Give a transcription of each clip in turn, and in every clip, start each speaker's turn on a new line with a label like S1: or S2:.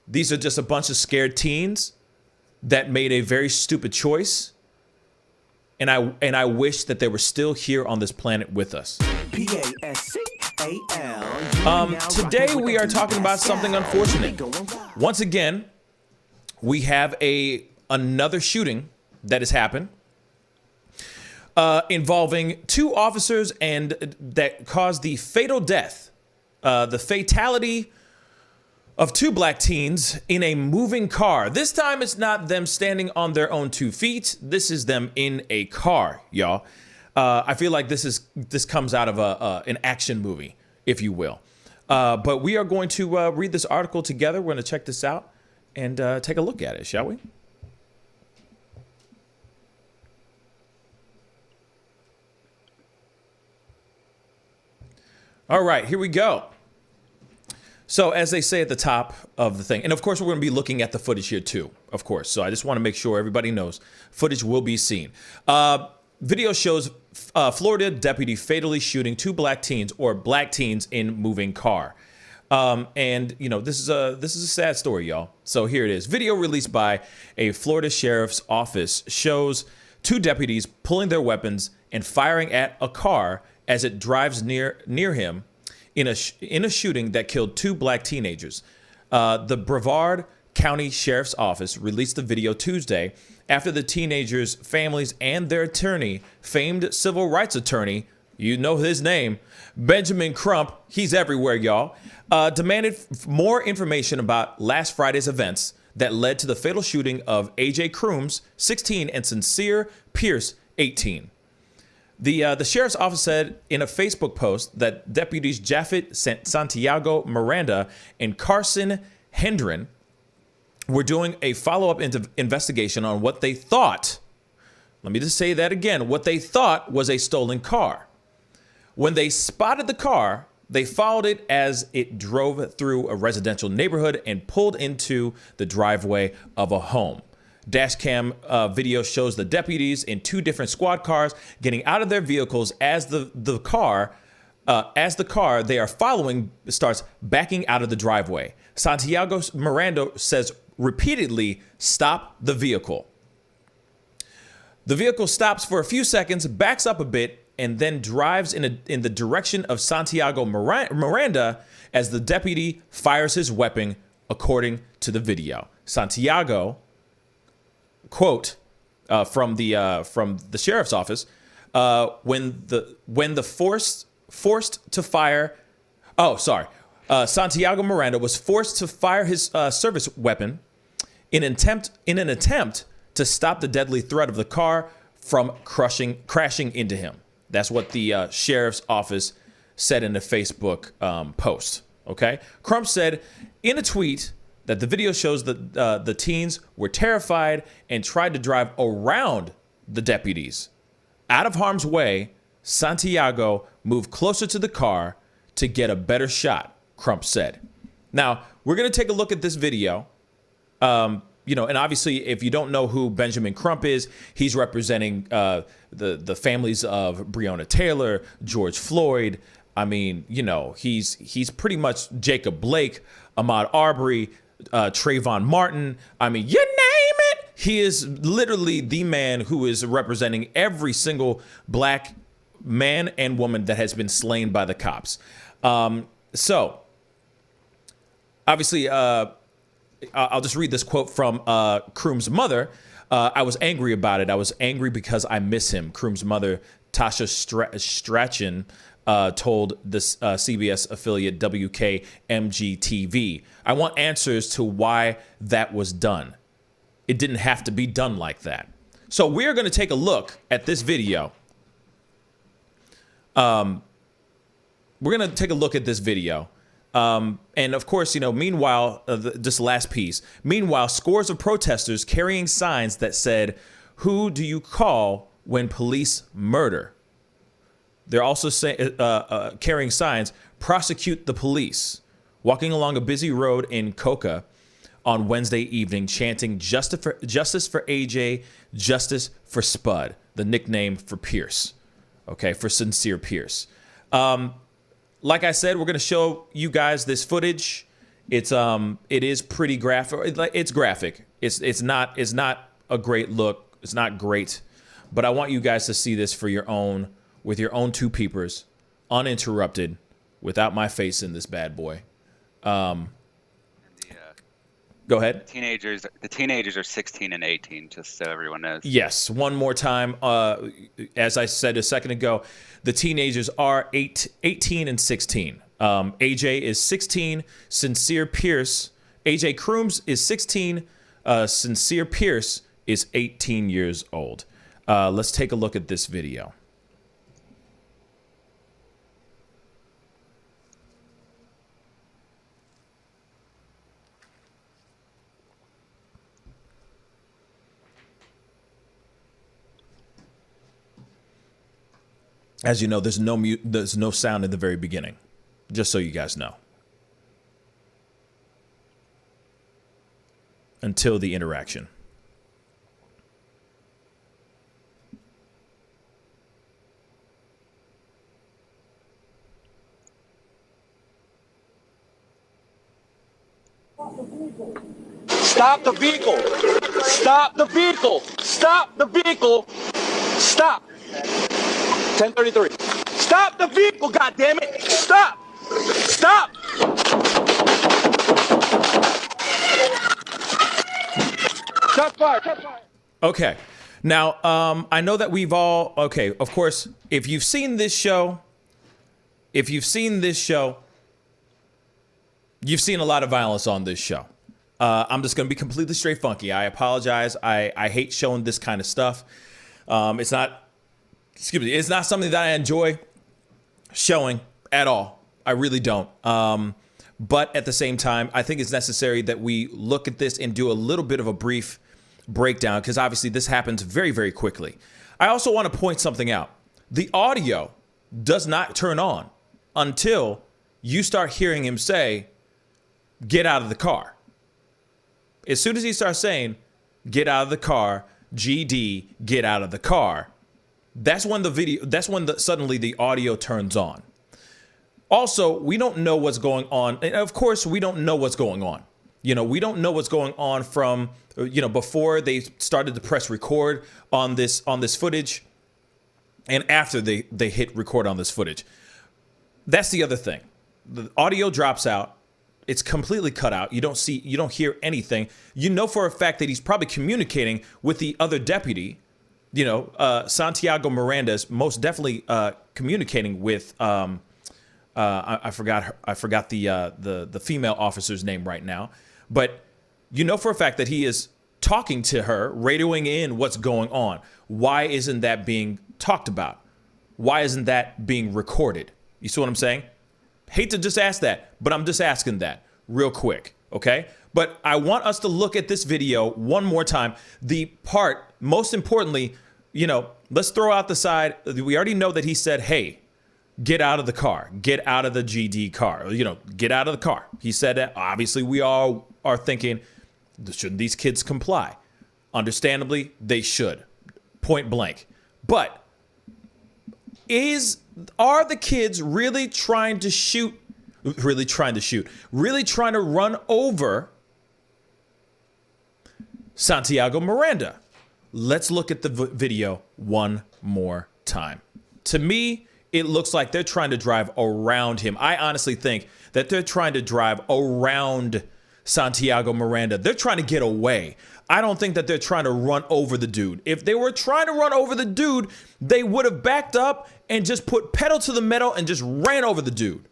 S1: These are just a bunch of scared teens that made a very stupid choice. And I wish that they were still here on this planet with us. Today we are talking about something unfortunate. Once again, we have another shooting that has happened involving two officers and that caused the fatal death, the fatality of two black teens in a moving car. This time it's not them standing on their own 2 feet. This is them in a car, y'all. I feel like this comes out of an action movie, if you will. But we are going to read this article together. We're going to check this out and take a look at it, shall we? All right, here we go. So as they say at the top of the thing, and of course we're going to be looking at the footage here too, of course. So I just want to make sure everybody knows footage will be seen. Video shows Florida deputy fatally shooting two black teens in moving car. And you know, this is a sad story, y'all. So here it is. Video released by a Florida sheriff's office shows two deputies pulling their weapons and firing at a car as it drives near him in a shooting that killed two black teenagers. The Brevard County Sheriff's Office released the video Tuesday after the teenagers' families and their attorney, famed civil rights attorney, you know his name, Benjamin Crump, he's everywhere, y'all, demanded more information about last Friday's events that led to the fatal shooting of A.J. Crooms, 16, and Sincere Pierce, 18. The sheriff's office said in a Facebook post that deputies Japheth Santiago-Miranda and Carson Hendren were doing a follow-up investigation on what they thought, let me just say that again, what they thought was a stolen car. When they spotted the car, they followed it as it drove through a residential neighborhood and pulled into the driveway of a home. Dashcam video shows the deputies in two different squad cars getting out of their vehicles as the car they are following starts backing out of the driveway. Santiago-Miranda says repeatedly, "Stop the vehicle." The vehicle stops for a few seconds, backs up a bit, and then drives in the direction of Santiago-Miranda as the deputy fires his weapon, according to the video. Santiago, quote from the sheriff's office, Santiago-Miranda was forced to fire his service weapon in an attempt to stop the deadly threat of the car from crashing into him. That's what the sheriff's office said in the Facebook post. Okay, Crump said in a tweet that the video shows that the teens were terrified and tried to drive around the deputies. Out of harm's way, Santiago moved closer to the car to get a better shot, Crump said. Now, we're going to take a look at this video. And obviously, if you don't know who Benjamin Crump is, he's representing the families of Breonna Taylor, George Floyd. I mean, you know, he's pretty much Jacob Blake, Ahmaud Arbery, Trayvon Martin. I mean, you name it. He is literally the man who is representing every single black man and woman that has been slain by the cops. So, obviously, I'll just read this quote from Crooms' mother. I was angry about it. I was angry because I miss him. Crooms' mother, Tasha Strachan, told this CBS affiliate WKMG-TV. I want answers to why that was done. It didn't have to be done like that. So we're going to take a look at this video. And of course, you know, meanwhile, this last piece, meanwhile, scores of protesters carrying signs that said, "Who do you call when police murder?" They're also carrying signs, "Prosecute the police," walking along a busy road in Coca on Wednesday evening, chanting justice for AJ, justice for Spud, the nickname for Pierce, okay, for Sincere Pierce. Like I said, we're going to show you guys this footage, It is pretty graphic. It's graphic. It's not a great look. It's not great, but I want you guys to see this for your own, with your own two peepers, uninterrupted, without my face in this bad boy. Go ahead.
S2: The teenagers are 16 and 18, just so everyone knows.
S1: Yes, one more time. As I said a second ago, the teenagers are 18 and 16. AJ is 16. Sincere Pierce. AJ Crooms is 16. Sincere Pierce is 18 years old. Let's take a look at this video. As you know, there's no sound in the very beginning, just so you guys know. Until the interaction.
S3: Stop the vehicle! Stop the vehicle! Stop the vehicle! Stop! 1033. Stop the vehicle, goddammit! Stop! Stop! Shot fired! Shot fired!
S1: Okay. Now, I know that we've all, okay, of course, if you've seen this show, you've seen a lot of violence on this show. I'm just going to be completely straight funky. I apologize. I hate showing this kind of stuff. It's not something that I enjoy showing at all. I really don't. But at the same time, I think it's necessary that we look at this and do a little bit of a brief breakdown, because obviously this happens very, very quickly. I also want to point something out. The audio does not turn on until you start hearing him say, "Get out of the car." As soon as he starts saying, "Get out of the car," GD, get out of the car, that's when suddenly the audio turns on. Also, we don't know what's going on. And of course, we don't know what's going on. You know, we don't know what's going on from, before they started to press record on this footage and after they hit record on this footage. That's the other thing. The audio drops out. It's completely cut out. You don't hear anything. You know for a fact that he's probably communicating with the other deputy. Santiago-Miranda is most definitely communicating with I forgot the female officer's name right now, but you know for a fact that he is talking to her, radioing in what's going on. Why isn't that being talked about? Why isn't that being recorded? You see what I'm saying? Hate to just ask that, but I'm just asking that real quick, okay? But I want us to look at this video one more time. The part, most importantly, let's throw out the side. We already know that he said, "Hey, get out of the car. Get out of the GD car. Get out of the car." He said that. Obviously, we all are thinking, shouldn't these kids comply? Understandably, they should. Point blank. But are the kids really trying to run over Santiago-Miranda? Let's look at the video one more time. To me, it looks like they're trying to drive around him. I honestly think that they're trying to drive around Santiago-Miranda. They're trying to get away. I don't think that they're trying to run over the dude. If they were trying to run over the dude, they would have backed up and just put pedal to the metal and just ran over the dude.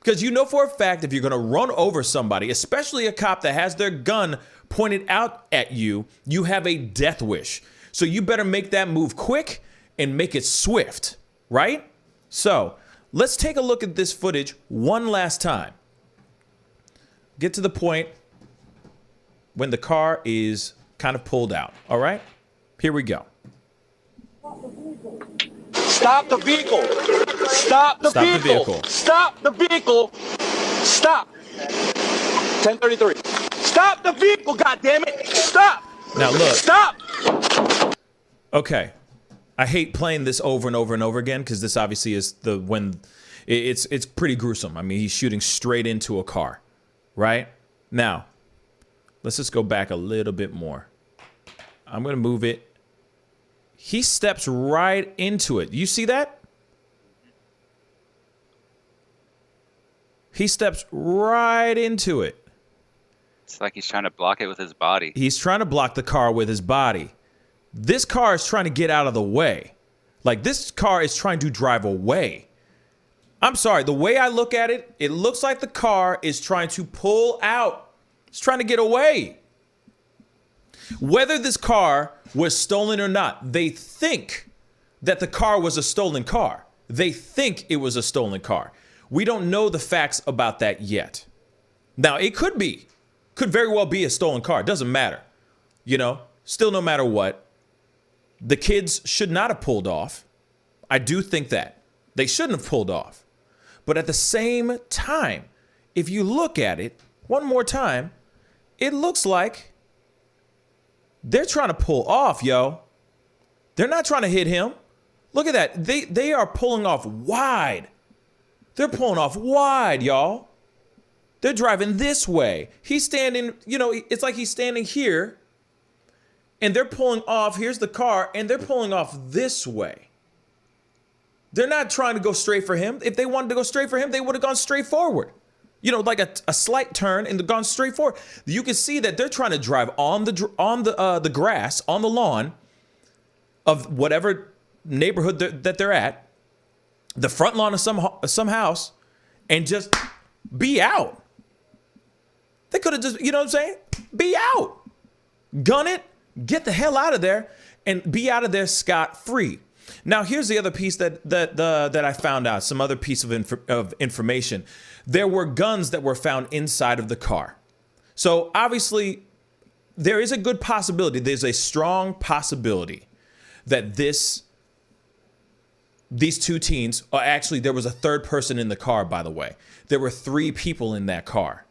S1: Because you know for a fact, if you're going to run over somebody, especially a cop that has their gun pointed out at you, you have a death wish. So you better make that move quick and make it swift, right? So let's take a look at this footage one last time. Get to the point when the car is kind of pulled out. All right, here we go.
S3: Stop the vehicle! Stop the vehicle! Stop the vehicle! Stop! 1033. Stop the vehicle, goddammit! Stop!
S1: Now look.
S3: Stop!
S1: Okay. I hate playing this over and over and over again because this obviously is it's pretty gruesome. I mean, he's shooting straight into a car. right? Now, let's just go back a little bit more. I'm going to move it. He steps right into it. You see that? He steps right into it.
S2: It's like he's trying to block it with his body.
S1: He's trying to block the car with his body. This car is trying to get out of the way. Like, this car is trying to drive away. I'm sorry. The way I look at it, it looks like the car is trying to pull out. It's trying to get away. Whether this car was stolen or not, they think that the car was a stolen car. They think it was a stolen car. We don't know the facts about that yet. Now, it could be. Could very well be a stolen car. It doesn't matter. You know, still no matter what, the kids should not have pulled off. I do think that. They shouldn't have pulled off. But at the same time, if you look at it one more time, it looks like they're trying to pull off, yo. They're not trying to hit him. Look at that. They are pulling off wide. They're pulling off wide, y'all. They're driving this way. He's standing, you know, it's like he's standing here and they're pulling off. Here's the car and they're pulling off this way. They're not trying to go straight for him. If they wanted to go straight for him, they would have gone straight forward. You know, like a slight turn and gone straight forward. You can see that they're trying to drive on the grass, on the lawn of whatever neighborhood that they're at, the front lawn of some house, and just be out. They could have just, you know what I'm saying? Be out. Gun it, get the hell out of there, and be out of there scot-free. Now, here's the other piece that I found out, some other piece of information. There were guns that were found inside of the car. So obviously, there is a good possibility, there's a strong possibility that these two teens, actually there was a third person in the car, by the way. There were 3 people in that car.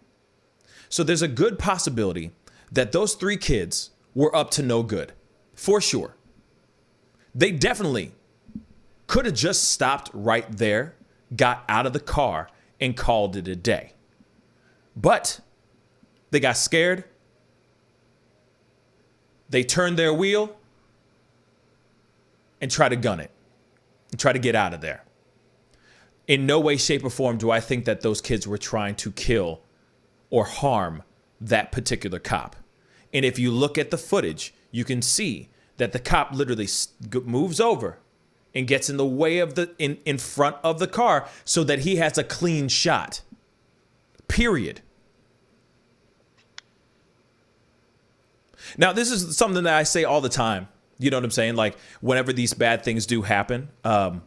S1: So there's a good possibility that those 3 kids were up to no good, for sure. They definitely could have just stopped right there, got out of the car, and called it a day. But they got scared. They turned their wheel and tried to gun it and try to get out of there. In no way, shape, or form do I think that those kids were trying to kill or harm that particular cop. And if you look at the footage, you can see that the cop literally moves over and gets in the way of in front of the car so that he has a clean shot. Period. Now, this is something that I say all the time. You know what I'm saying? Like, whenever these bad things do happen,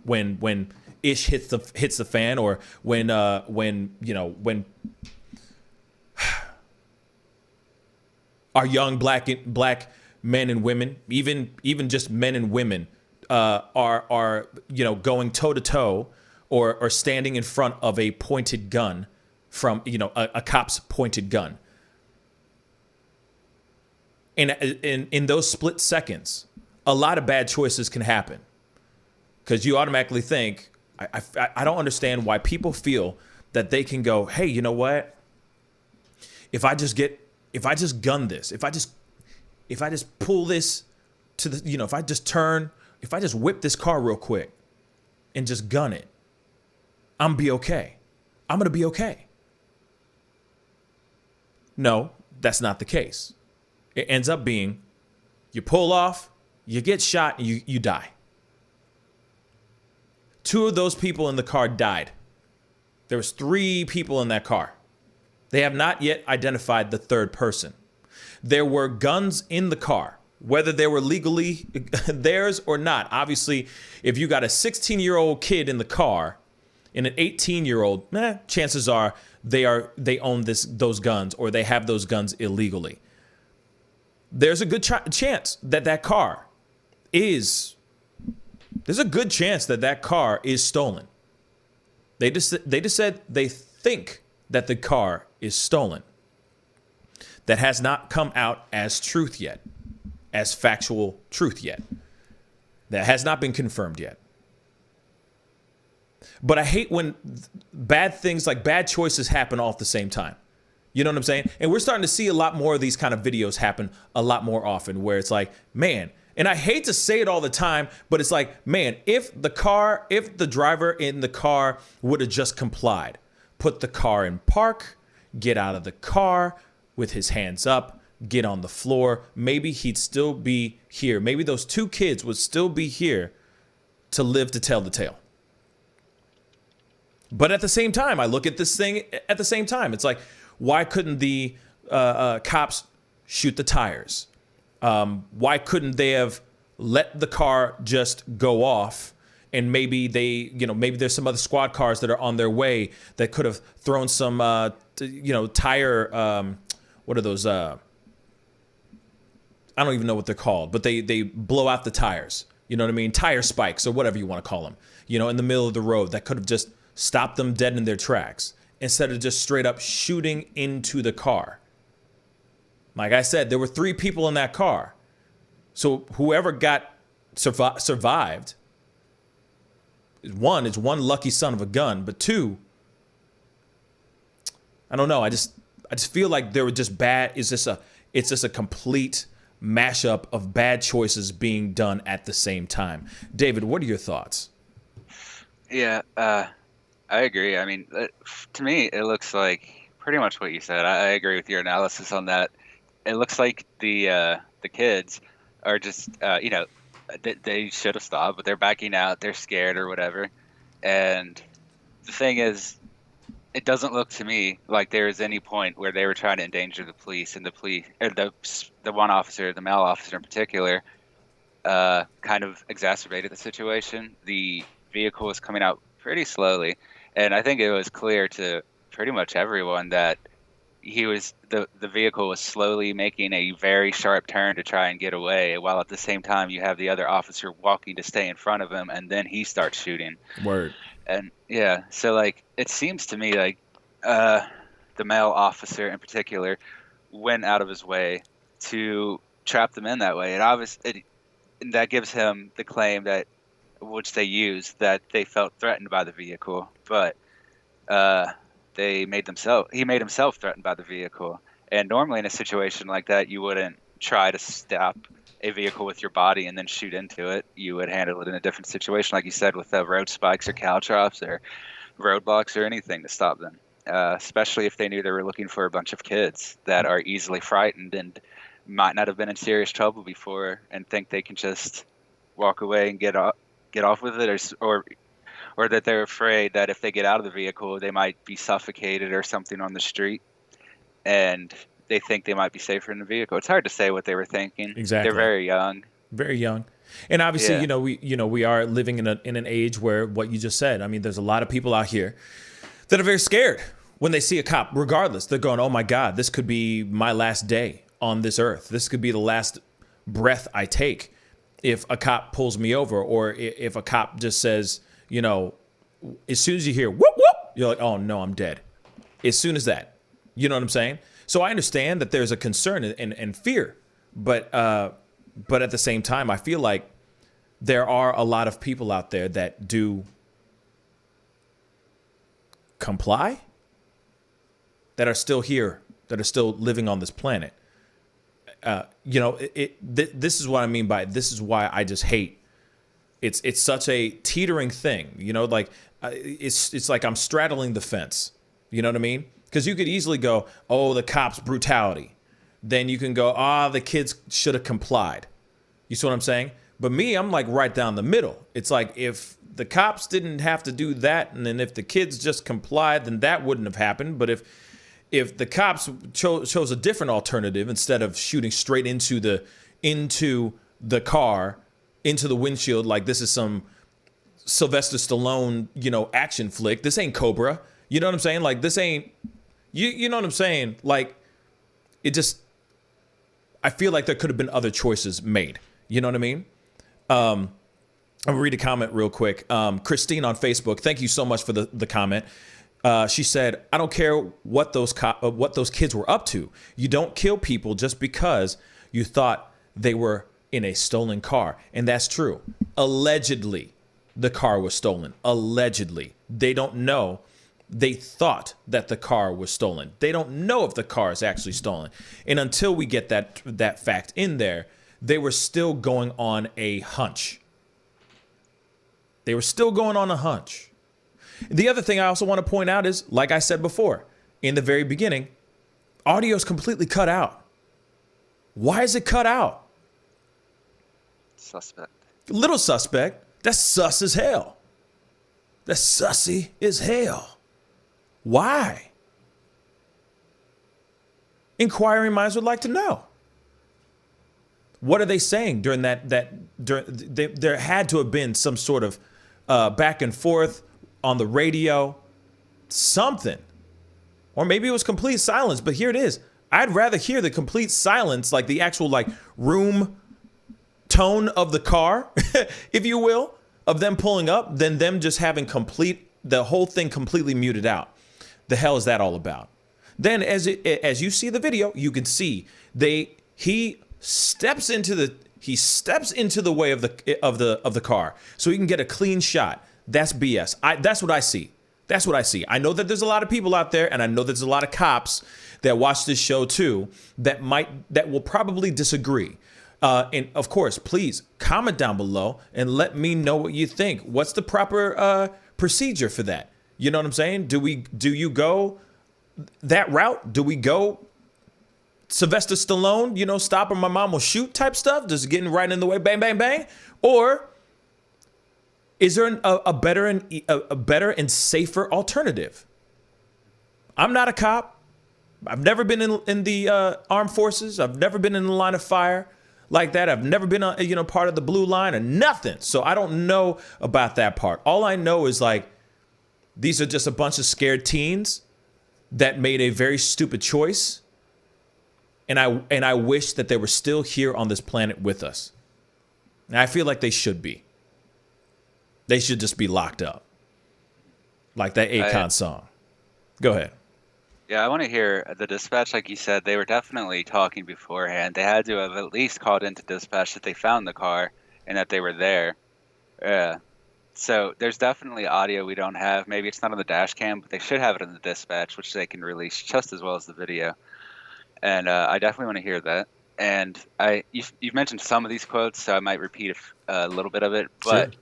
S1: when ish hits the fan, or when our young black men and women, even just men and women, are going toe to toe or standing in front of a pointed gun from a cop's pointed gun. And in those split seconds, a lot of bad choices can happen, because you automatically think, I don't understand why people feel that they can go, hey, you know what? If I just gun this, if I just pull this to the, if I just whip this car real quick and just gun it, I'm gonna be okay. I'm gonna be okay. No, that's not the case. It ends up being, you pull off, you get shot, and you die. 2 of those people in the car died. There was 3 people in that car. They have not yet identified the third person. There were guns in the car, whether they were legally theirs or not. Obviously, if you got a 16-year-old kid in the car and an 18-year-old, chances are they own those guns, or they have those guns illegally. There's a good chance that car is. There's a good chance that car is stolen. They just said they think that the car is stolen. That has not come out as truth yet, as factual truth yet. That has not been confirmed yet. But I hate when bad things, like bad choices, happen all at the same time. You know what I'm saying? And we're starting to see a lot more of these kind of videos happen a lot more often, where it's like, man, and I hate to say it all the time, but it's like, man, if the driver in the car would have just complied, put the car in park, get out of the car with his hands up, get on the floor, maybe he'd still be here. Maybe those 2 kids would still be here to live to tell the tale. But at the same time, I look at this thing at the same time. It's like, why couldn't the cops shoot the tires? Why couldn't they have let the car just go off? And maybe maybe there's some other squad cars that are on their way that could have thrown some, tire. What are those? I don't even know what they're called, but they blow out the tires. You know what I mean? Tire spikes or whatever you want to call them. In the middle of the road that could have just stopped them dead in their tracks instead of just straight up shooting into the car. Like I said, there were 3 people in that car. So whoever survived, is one lucky son of a gun, but 2, I don't know. I just feel like there were just bad. It's just a complete mashup of bad choices being done at the same time. David, what are your thoughts?
S2: Yeah, I agree. I mean, to me, it looks like pretty much what you said. I agree with your analysis on that. It looks like the kids are just, they should have stopped, but they're backing out. They're scared or whatever. And the thing is, it doesn't look to me like there is any point where they were trying to endanger the police, and the one officer, the male officer in particular, kind of exacerbated the situation. The vehicle was coming out pretty slowly, and I think it was clear to pretty much everyone that the vehicle was slowly making a very sharp turn to try and get away, while at the same time you have the other officer walking to stay in front of him, and then he starts shooting.
S1: Word.
S2: And yeah, so like it seems to me like the male officer in particular went out of his way to trap them in that way, and obviously that gives him the claim that which they used, that they felt threatened by the vehicle, but he made himself threatened by the vehicle. And normally in a situation like that, you wouldn't try to stop a vehicle with your body and then shoot into it. You would handle it in a different situation, like you said, with road spikes or caltrops or roadblocks or anything to stop them, especially if they knew they were looking for a bunch of kids that are easily frightened and might not have been in serious trouble before and think they can just walk away and get off with it, or that they're afraid that if they get out of the vehicle, they might be suffocated or something on the street, and they think they might be safer in the vehicle. It's hard to say what they were thinking.
S1: Exactly.
S2: They're very young.
S1: Very young. And obviously,
S2: Yeah.
S1: we are living in an age where what you just said, I mean, there's a lot of people out here that are very scared when they see a cop. Regardless, they're going, oh my God, this could be my last day on this earth. This could be the last breath I take if a cop pulls me over, or if a cop just says, as soon as you hear whoop whoop, you're like, oh no, I'm dead. As soon as that, you know what I'm saying? So I understand that there's a concern and fear, but at the same time, I feel like there are a lot of people out there that do comply, that are still here, that are still living on this planet. This is what I mean by, this is why I just hate. It's such a teetering thing, like it's like I'm straddling the fence. You know what I mean? Because you could easily go, oh, the cops' brutality. Then you can go, the kids should have complied. You see what I'm saying? But me, I'm like right down the middle. It's like if the cops didn't have to do that, and then if the kids just complied, then that wouldn't have happened. But if the cops chose a different alternative, instead of shooting straight into the car, into the windshield, like this is some Sylvester Stallone, action flick. This ain't Cobra. You know what I'm saying? Like this ain't, you know what I'm saying? Like it just, I feel like there could have been other choices made. You know what I mean? I'll read a comment real quick. Christine on Facebook, thank you so much for the comment. She said, I don't care what those kids were up to. You don't kill people just because you thought they were in a stolen car. And that's true. Allegedly, the car was stolen. Allegedly. They don't know They thought that the car was stolen. They don't know if the car is actually stolen. And until we get that fact in there, they were still going on a hunch. They were still going on a hunch. The other thing I also want to point out is, like I said before, in the very beginning, audio is completely cut out. Why is it cut out?
S2: Suspect.
S1: Little suspect. That's sus as hell. That's sussy as hell. Why? Inquiring minds would like to know. What are they saying during there had to have been some sort of back and forth on the radio, something. Or maybe it was complete silence, but here it is. I'd rather hear the complete silence, like the actual like room tone of the car, if you will, of them pulling up, than them just having the whole thing completely muted out. The hell is that all about? Then as you see the video, you can see he steps into the way of the car so he can get a clean shot. That's BS. That's what I see. That's what I see. I know that there's a lot of people out there, and I know there's a lot of cops that watch this show too that will probably disagree. And of course, please comment down below and let me know what you think. What's the proper procedure for that? You know what I'm saying? Do you go that route? Do we go Sylvester Stallone, stop or my mom will shoot type stuff, just getting right in the way, bang, bang, bang? Or is there a better and safer alternative? I'm not a cop. I've never been in the armed forces. I've never been in the line of fire like that. I've never been part of the blue line or nothing. So I don't know about that part. All I know is like these are just a bunch of scared teens that made a very stupid choice. And I wish that they were still here on this planet with us. And I feel like they should be. They should just be locked up. Like that Akon song. Go ahead.
S2: Yeah, I want to hear the dispatch. Like you said, they were definitely talking beforehand. They had to have at least called into dispatch that they found the car and that they were there. So there's definitely audio we don't have. Maybe it's not on the dash cam, but they should have it in the dispatch, which they can release just as well as the video. And I definitely want to hear that. And you've mentioned some of these quotes, so I might repeat a little bit of it. But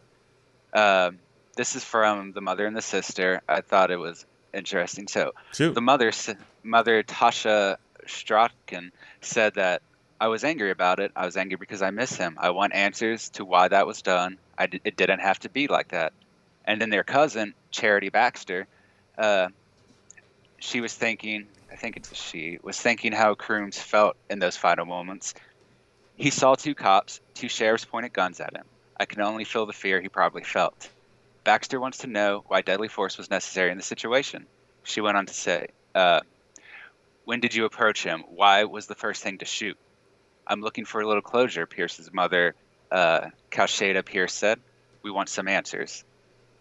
S2: this is from the mother and the sister. I thought it was interesting. So the mother, Tasha Strotkin, said that I was angry about it. I was angry because I miss him. I want answers to why that was done. It didn't have to be like that. And then their cousin, Charity Baxter, she was thinking, I think it's a she, was thinking how Crooms felt in those final moments. He saw two cops, two sheriffs pointed guns at him. I can only feel the fear he probably felt. Baxter wants to know why deadly force was necessary in the situation. She went on to say, when did you approach him? Why was the first thing to shoot? I'm looking for a little closure, Pierce's mother, Calshada Pierce said. We want some answers.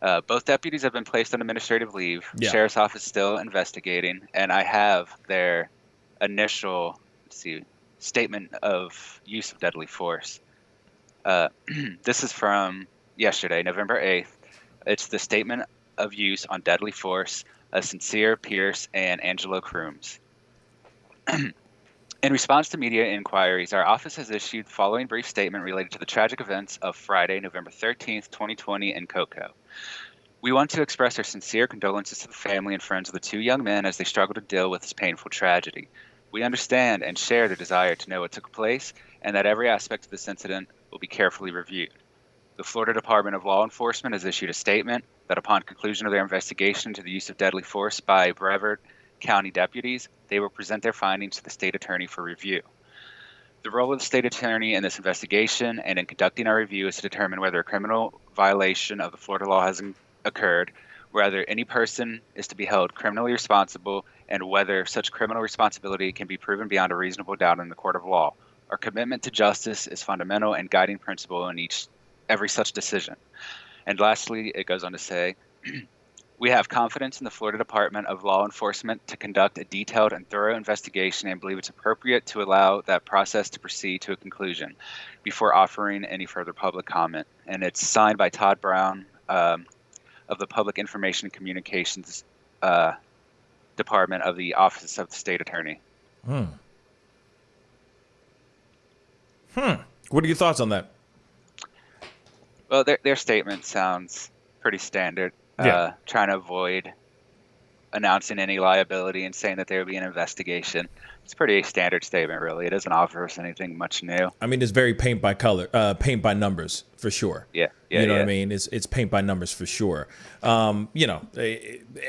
S2: Both deputies have been placed on administrative leave. Yeah. Sheriff's office still investigating, and I have their initial statement of use of deadly force. This is from yesterday, November 8th. It's the statement of use on deadly force of Sincere Pierce and Angelo Crooms. In response to media inquiries, our office has issued the following brief statement related to the tragic events of Friday, November 13th, 2020 in Cocoa. We want to express our sincere condolences to the family and friends of the two young men as they struggle to deal with this painful tragedy. We understand and share the desire to know what took place and that every aspect of this incident will be carefully reviewed. The Florida Department of Law Enforcement has issued a statement that upon conclusion of their investigation into the use of deadly force by Brevard County deputies, they will present their findings to the state attorney for review. The role of the state attorney in this investigation and in conducting our review is to determine whether a criminal violation of the Florida law has occurred, whether any person is to be held criminally responsible, and whether such criminal responsibility can be proven beyond a reasonable doubt in the court of law. Our commitment to justice is fundamental and guiding principle in every such decision. And lastly, it goes on to say, we have confidence in the Florida Department of Law Enforcement to conduct a detailed and thorough investigation and believe it's appropriate to allow that process to proceed to a conclusion before offering any further public comment. And it's signed by Todd Brown of the Public Information and Communications department of the Office of the State Attorney.
S1: What are your thoughts on that?
S2: Well, their statement sounds pretty standard.
S1: Yeah.
S2: Trying to avoid announcing any liability and saying that there would be an investigation. It's a pretty standard statement, really. It doesn't offer us anything much new.
S1: I mean, it's very paint by numbers for sure.
S2: Yeah.
S1: You know what I mean? It's paint by numbers for sure. You know,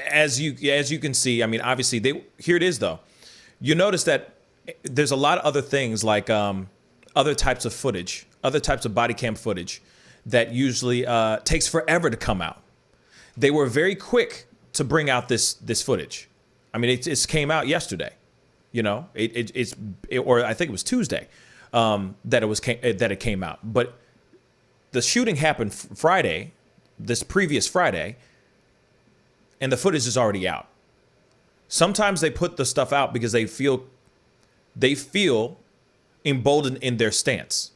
S1: as you can see, I mean, obviously here it is though. You notice that there's a lot of other things like other types of footage, other types of body cam footage that usually takes forever to come out. They were very quick to bring out this footage. I mean, it came out yesterday. You know, or I think it was Tuesday that it came out. But the shooting happened Friday, this previous Friday, and the footage is already out. Sometimes they put the stuff out because they feel emboldened in their stance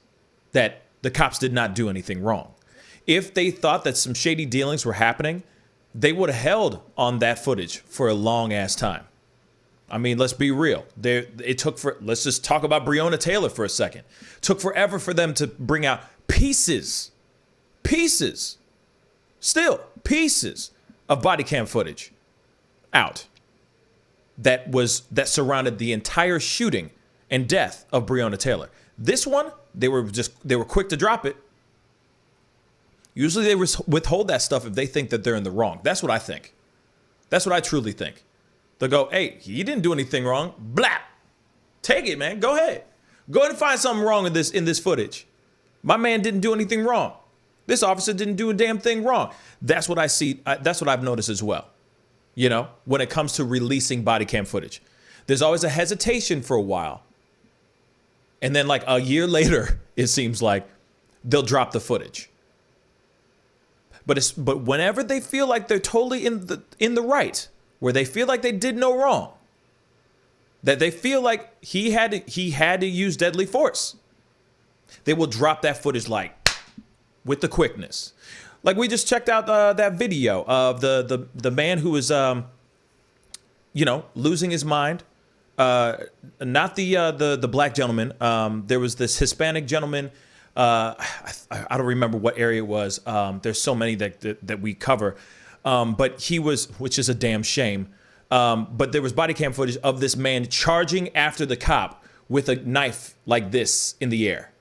S1: that the cops did not do anything wrong. If they thought that some shady dealings were happening, they would have held on that footage for a long ass time. I mean, let's be real. Let's just talk about Breonna Taylor for a second. Took forever for them to bring out pieces of body cam footage out that surrounded the entire shooting and death of Breonna Taylor. This one, they were quick to drop it. Usually they withhold that stuff if they think that they're in the wrong. That's what I think. That's what I truly think. They'll go, hey, he didn't do anything wrong. Blah. Take it, man. Go ahead. Go ahead and find something wrong in this footage. My man didn't do anything wrong. This officer didn't do a damn thing wrong. That's what I see. That's what I've noticed as well. You know, when it comes to releasing body cam footage, there's always a hesitation for a while. And then like a year later, it seems like they'll drop the footage. But whenever they feel like they're totally in the right, where they feel like they did no wrong, that they feel like he had to use deadly force, they will drop that footage like with the quickness. Like we just checked out that video of the man who was losing his mind. Not the black gentleman. There was this Hispanic gentleman. I don't remember what area it was. There's so many that we cover. But he was, which is a damn shame. But there was body cam footage of this man charging after the cop with a knife like this in the air.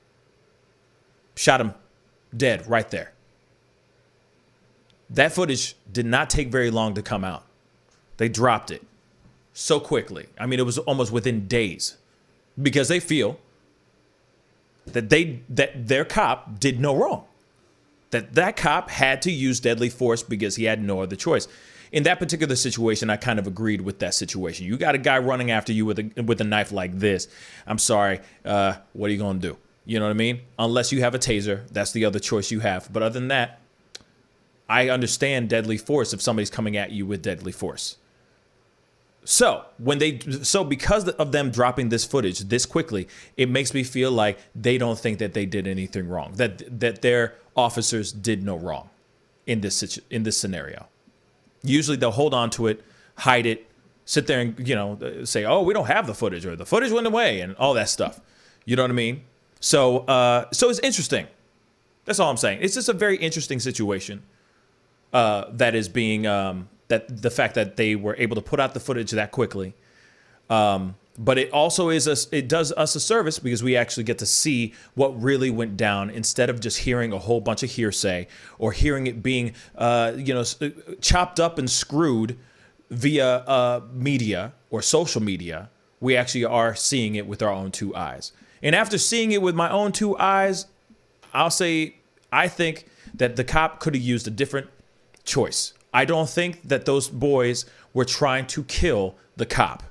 S1: Shot him dead right there. That footage did not take very long to come out. They dropped it so quickly. I mean, it was almost within days because they feel that their cop did no wrong. That cop had to use deadly force because he had no other choice. In that particular situation, I kind of agreed with that situation. You got a guy running after you with a knife like this. I'm sorry. What are you going to do? You know what I mean? Unless you have a taser, that's the other choice you have. But other than that, I understand deadly force if somebody's coming at you with deadly force. So because of them dropping this footage this quickly, it makes me feel like they don't think that they did anything wrong, that their officers did no wrong in this scenario. Usually they'll hold on to it, hide it, sit there and say, oh, we don't have the footage, or the footage went away, and all that stuff. You know what I mean? So it's interesting. That's all I'm saying. It's just a very interesting situation that is being. That the fact that they were able to put out the footage that quickly, but it also it does us a service because we actually get to see what really went down instead of just hearing a whole bunch of hearsay or hearing it being chopped up and screwed via media or social media. We actually are seeing it with our own two eyes, and after seeing it with my own two eyes, I'll say I think that the cop could have used a different choice. I don't think that those boys were trying to kill the cop.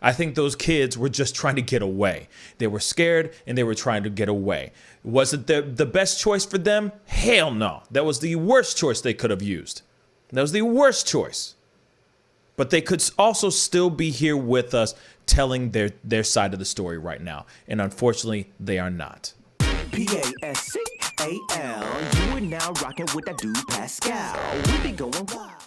S1: I think those kids were just trying to get away. They were scared and they were trying to get away. Was it the best choice for them? Hell no. That was the worst choice they could have used. That was the worst choice. But they could also still be here with us telling their side of the story right now. And unfortunately, they are not.
S4: Pascal, you are now rocking with that dude Pascal. We be going wild.